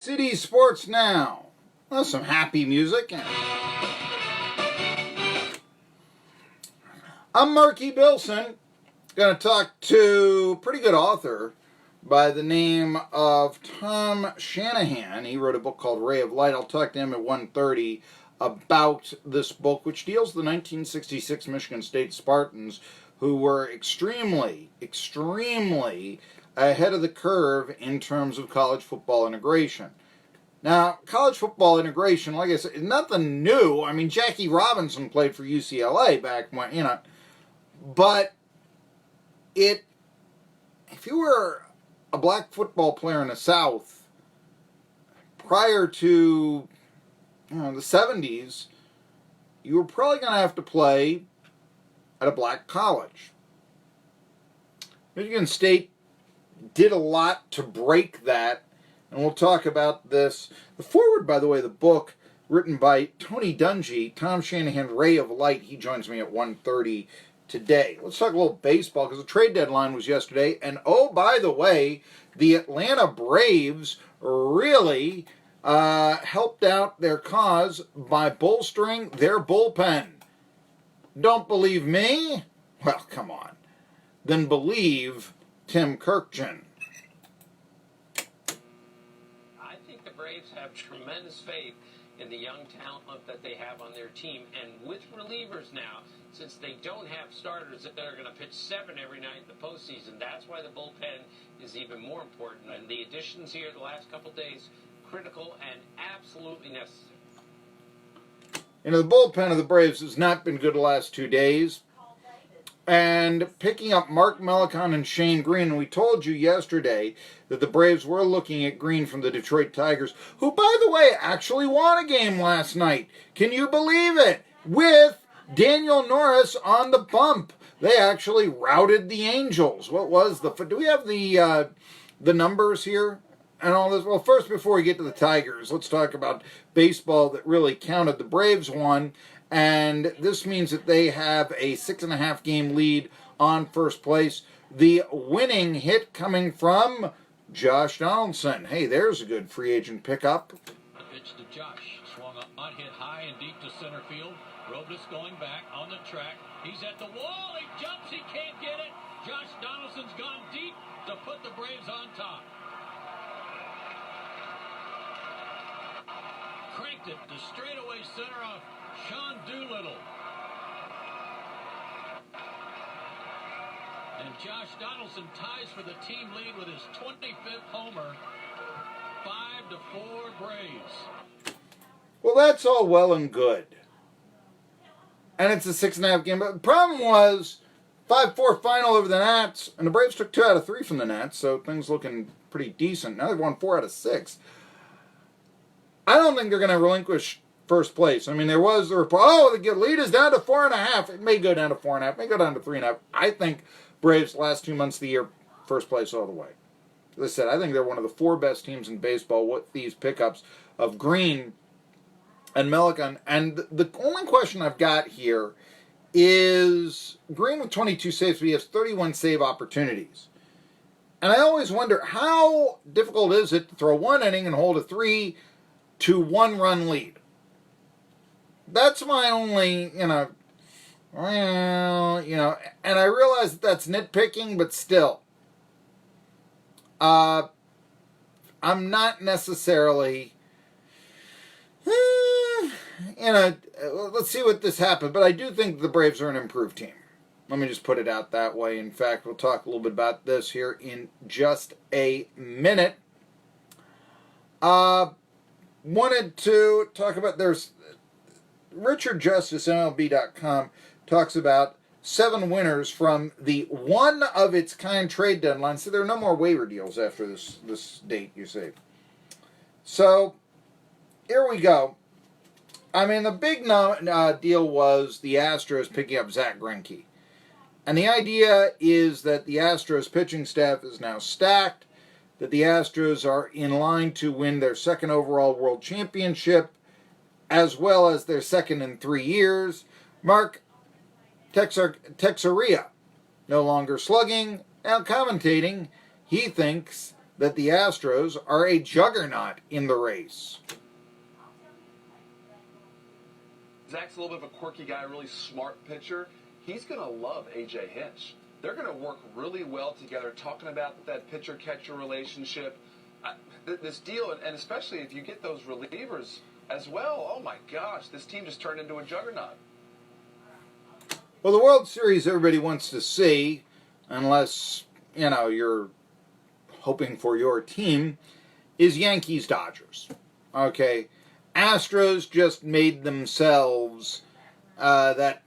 City Sports Now. Well, some happy music. I'm Marky Billson. Going to talk to a pretty good author by the name of Tom Shanahan. He wrote a book called Ray of Light. I'll talk to him at 1:30 about this book, which deals with the 1966 Michigan State Spartans, who were extremely ahead of the curve in terms of college football integration. Now, college football integration, like I said, is nothing new. I mean, Jackie Robinson played for UCLA back when, but if you were a black football player in the South prior to the 70s, you were probably going to have to play at a black college. Michigan State did a lot to break that, and we'll talk about this. The foreword, by the way, the book, written by Tony Dungy, Tom Shanahan, Ray of Light. He joins me at 1:30 today. Let's talk a little baseball, because the trade deadline was yesterday, and oh, by the way, the Atlanta Braves really helped out their cause by bolstering their bullpen. Don't believe me? Well, come on. Then believe Tim Kirkjian. I think the Braves have tremendous faith in the young talent that they have on their team. And with relievers now, since they don't have starters that are going to pitch 7 every night in the postseason, that's why the bullpen is even more important. And the additions here the last couple days, critical and absolutely necessary. The bullpen of the Braves has not been good the last 2 days. And picking up Mark Melichon and Shane Green, we told you yesterday that the Braves were looking at Green from the Detroit Tigers, who, by the way, actually won a game last night. Can you believe it? With Daniel Norris on the bump. They actually routed the Angels. What was do we have the numbers here and all this? Well, first, before we get to the Tigers, let's talk about baseball that really counted. The Braves won, and this means that they have a 6.5 game lead on first place. The winning hit coming from Josh Donaldson. Hey, there's a good free agent pickup. Pitch to Josh. Swung on, hit high and deep to center field. Robles going back on the track. He's at the wall. He jumps. He can't get it. Josh Donaldson's gone deep to put the Braves on top. Cranked it to straightaway center off Sean Doolittle. And Josh Donaldson ties for the team lead with his 25th homer. 5-4 Braves. Well, that's all well and good. And it's a 6.5 game. But the problem was 5-4 final over the Nats, and the Braves took 2 out of 3 from the Nats, so things looking pretty decent. Now they've won 4 out of 6. I don't think they're going to relinquish first place. I mean, there was the report, the lead is down to 4.5. It may go down to 4.5. It may go down to 3.5. I think Braves last 2 months of the year, first place all the way. As I said, I think they're one of the 4 best teams in baseball with these pickups of Green and Melichon. And the only question I've got here is Green with 22 saves, but he has 31 save opportunities. And I always wonder, how difficult is it to throw 1 inning and hold a 3 to 1 run lead? That's my only, and I realize that's nitpicking, but still, I'm not necessarily, let's see what this happens, but I do think the Braves are an improved team. Let me just put it out that way. In fact, we'll talk a little bit about this here in just a minute. Wanted to talk about, there's Richard Justice, MLB.com, talks about 7 winners from the one-of-its-kind trade deadline. So there are no more waiver deals after this date, you see. So, here we go. I mean, the big deal was the Astros picking up Zach Greinke. And the idea is that the Astros pitching staff is now stacked, that the Astros are in line to win their 2nd overall world championship, as well as their 2nd in 3 years. Mark Teixeira, no longer slugging, now commentating. He thinks that the Astros are a juggernaut in the race. Zach's a little bit of a quirky guy, a really smart pitcher. He's going to love A.J. Hinch. They're going to work really well together, talking about that pitcher-catcher relationship. This deal, and especially if you get those relievers as well, oh my gosh, this team just turned into a juggernaut. Well, the World Series everybody wants to see, unless, you're hoping for your team, is Yankees-Dodgers. Okay, Astros just made themselves that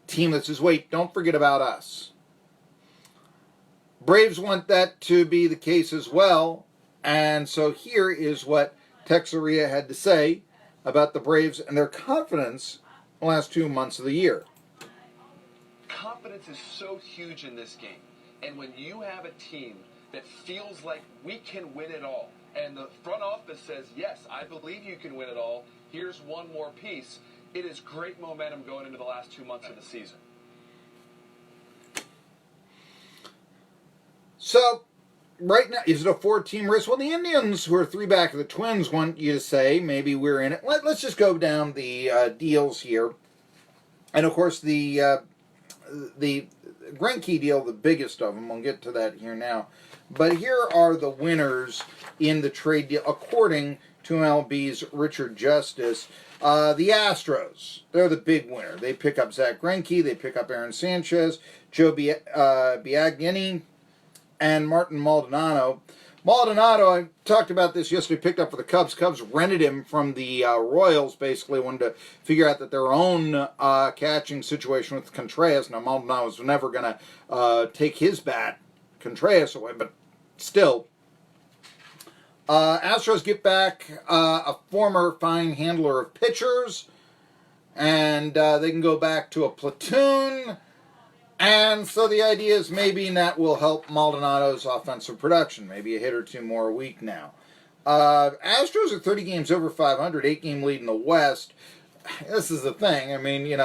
team that says, wait, don't forget about us. Braves want that to be the case as well, and so here is what Texeria had to say about the Braves and their confidence in the last 2 months of the year. Confidence is so huge in this game, and when you have a team that feels like we can win it all, and the front office says, yes, I believe you can win it all, here's one more piece, it is great momentum going into the last 2 months of the season. So, right now, is it a 4-team race? Well, the Indians, who are 3 back of the Twins, want you to say, maybe we're in it. Let's just go down the deals here. And, of course, the Greinke deal, the biggest of them. We'll get to that here now. But here are the winners in the trade deal, according to MLB's Richard Justice. The Astros, they're the big winner. They pick up Zach Greinke, they pick up Aaron Sanchez, Joe Biagini, and Martin Maldonado. Maldonado, I talked about this yesterday, picked up for the Cubs. Cubs rented him from the Royals, basically, wanted to figure out that their own catching situation with Contreras. Now, Maldonado was never going to take his bat, Contreras, away, but still. Astros get back a former fine handler of pitchers, and they can go back to a platoon. And so the idea is maybe that will help Maldonado's offensive production. Maybe a hit or two more a week now. Astros are 30 games over 500, 8-game lead in the West. This is the thing. I mean,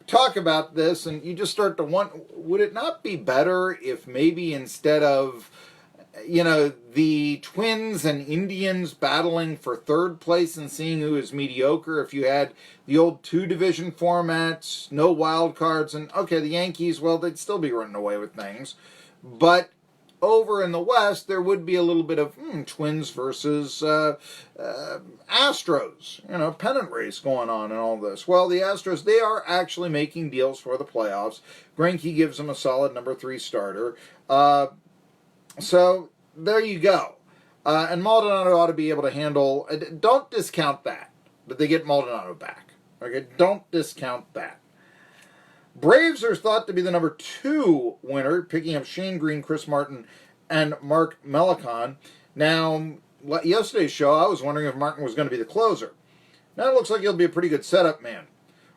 talk about this and you just start to wonder, would it not be better if maybe instead of, the Twins and Indians battling for third place and seeing who is mediocre, if you had the old 2-division formats, no wild cards, and okay, the Yankees, well, they'd still be running away with things. But over in the West, there would be a little bit of Twins versus Astros, pennant race going on and all this. Well, the Astros, they are actually making deals for the playoffs. Greinke gives them a solid number 3 starter. So, there you go. And Maldonado ought to be able to handle... Don't discount that they get Maldonado back. Okay, don't discount that. Braves are thought to be the number 2 winner, picking up Shane Green, Chris Martin, and Mark Melicon. Now, yesterday's show, I was wondering if Martin was going to be the closer. Now it looks like he'll be a pretty good setup man.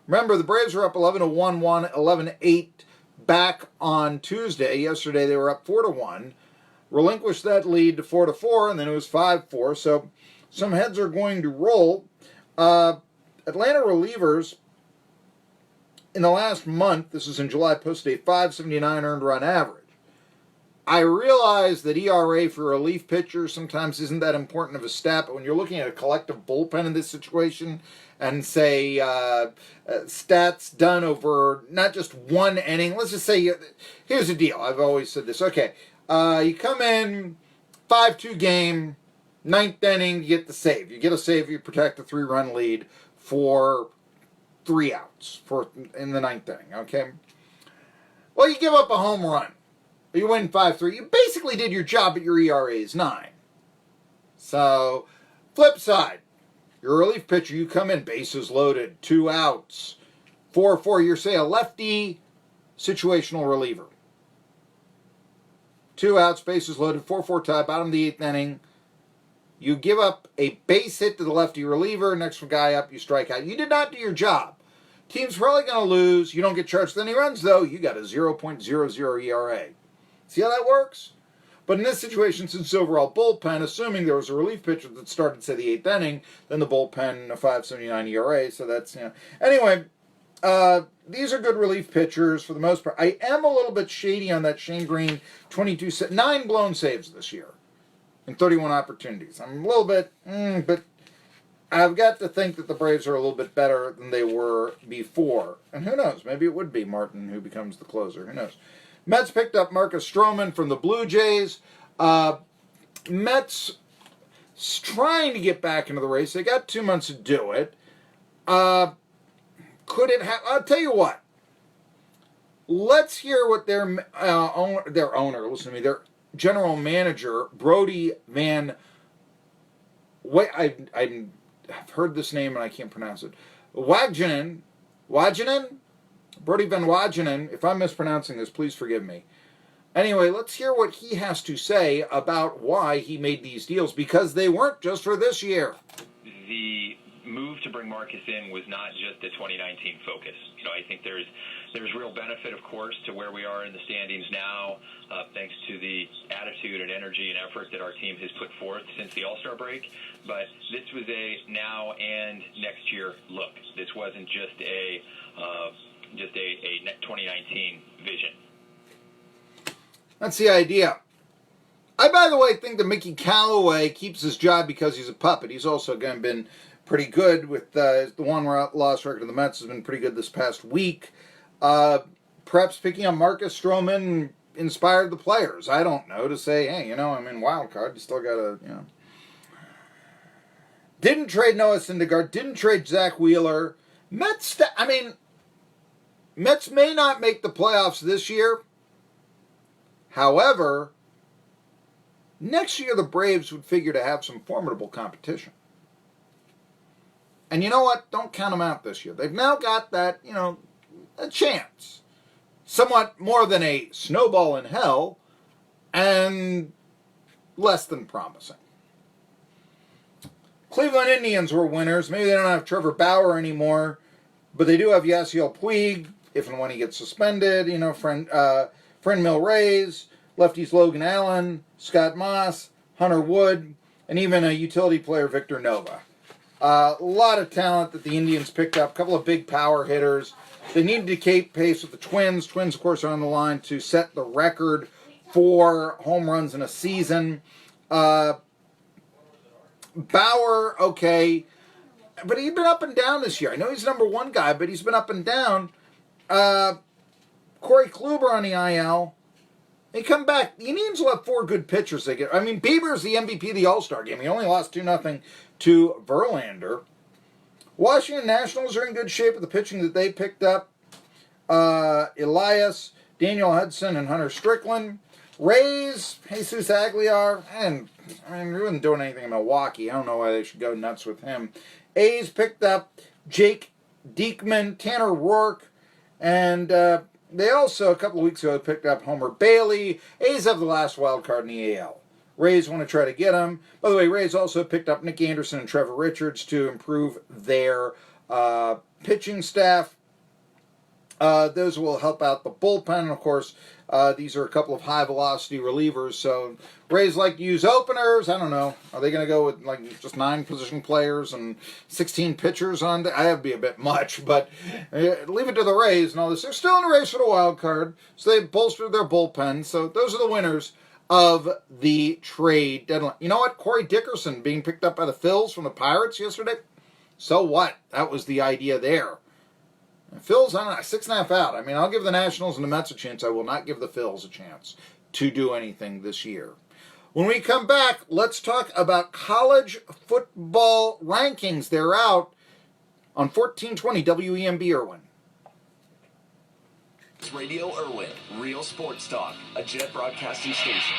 Remember, the Braves were up 11-1, 11-8 back on Tuesday. Yesterday they were up 4-1. Relinquished that lead to 4-4, and then it was 5-4. So some heads are going to roll. Atlanta relievers in the last month, this is in July, posted a 5.79 earned run average. I realize that ERA for relief pitchers sometimes isn't that important of a stat, but when you're looking at a collective bullpen in this situation and say stats done over not just one inning, let's just say, here's the deal. I've always said this. Okay, you come in, 5-2 game, 9th inning, you get the save. You get a save, you protect the 3-run lead for 3 outs in the 9th inning, okay? Well, you give up a home run. You win 5-3. You basically did your job, but your ERA is 9. So, flip side. You're a relief pitcher. You come in, bases loaded, 2 outs, 4-4. You're, say, a lefty situational reliever. 2 outs, bases loaded, 4-4 tie, bottom of the 8th inning. You give up a base hit to the lefty reliever. Next guy up, you strike out. You did not do your job. Team's probably going to lose. You don't get charged with any runs, though. You got a 0.00 ERA. See how that works? But in this situation, since overall bullpen, assuming there was a relief pitcher that started, say, the 8th inning, then the bullpen, a 5.79 ERA, so that's, Anyway, these are good relief pitchers for the most part. I am a little bit shady on that Shane Green 9 blown saves this year. in 31 opportunities. I'm a little bit, but I've got to think that the Braves are a little bit better than they were before. And who knows? Maybe it would be Martin who becomes the closer. Who knows? Mets picked up Marcus Stroman from the Blue Jays. Mets trying to get back into the race. They got 2 months to do it. Could it have? I'll tell you what. Let's hear what their owner, listen to me, their general manager, Brody Van... I've heard this name and I can't pronounce it. Wagenen? Brody Van Wagenen. If I'm mispronouncing this, please forgive me. Anyway, let's hear what he has to say about why he made these deals, because they weren't just for this year. The move to bring Marcus in was not just a 2019 focus. I think there's real benefit, of course, to where we are in the standings now, thanks to the attitude and energy and effort that our team has put forth since the All-Star break. But this was a now and next year look. This wasn't just a 2019 vision. That's the idea. I, by the way, think that Mickey Callaway keeps his job because he's a puppet. He's also been pretty good with the one-loss record of the Mets has been pretty good this past week. Perhaps picking up Marcus Stroman inspired the players. I don't know, to say, hey, I'm in wild card. You still got to, Didn't trade Noah Syndergaard. Didn't trade Zach Wheeler. Mets may not make the playoffs this year. However, next year the Braves would figure to have some formidable competition. And you know what? Don't count them out this year. They've now got that, a chance. Somewhat more than a snowball in hell, and less than promising. Cleveland Indians were winners. Maybe they don't have Trevor Bauer anymore, but they do have Yasiel Puig, if and when he gets suspended. Friend Rays, lefties Logan Allen, Scott Moss, Hunter Wood, and even a utility player, Victor Nova. A lot of talent that the Indians picked up, a couple of big power hitters. They needed to keep pace with the Twins. Twins, of course, are on the line to set the record for home runs in a season. Bauer, okay, but he's been up and down this year. I know he's the number one guy, but he's been up and down. Corey Kluber on the IL. They come back. The Indians will have 4 good pitchers. Bieber's the MVP of the All-Star game. He only lost 2-0 to Verlander. Washington Nationals are in good shape with the pitching that they picked up. Elias, Daniel Hudson, and Hunter Strickland. Rays, Jesus Aguilar, and he wasn't doing anything in Milwaukee. I don't know why they should go nuts with him. A's picked up Jake Diekman, Tanner Rourke, and they also, a couple of weeks ago, picked up Homer Bailey. A's have the last wild card in the AL. Rays want to try to get him. By the way, Rays also picked up Nick Anderson and Trevor Richards to improve their pitching staff. Those will help out the bullpen. And of course, these are a couple of high-velocity relievers. So Rays like to use openers. I don't know. Are they going to go with just 9 position players and 16 pitchers on? That would be a bit much. But leave it to the Rays and all this. They're still in the race for the wild card. So they bolstered their bullpen. So those are the winners of the trade deadline. You know what? Corey Dickerson being picked up by the Phils from the Pirates yesterday. So what? That was the idea there. Phil's on 6.5 out. I'll give the Nationals and the Mets a chance. I will not give the Phils a chance to do anything this year. When we come back, let's talk about college football rankings. They're out on 1420 WEMB Irwin. Radio Irwin, Real Sports Talk, a Jet Broadcasting Station.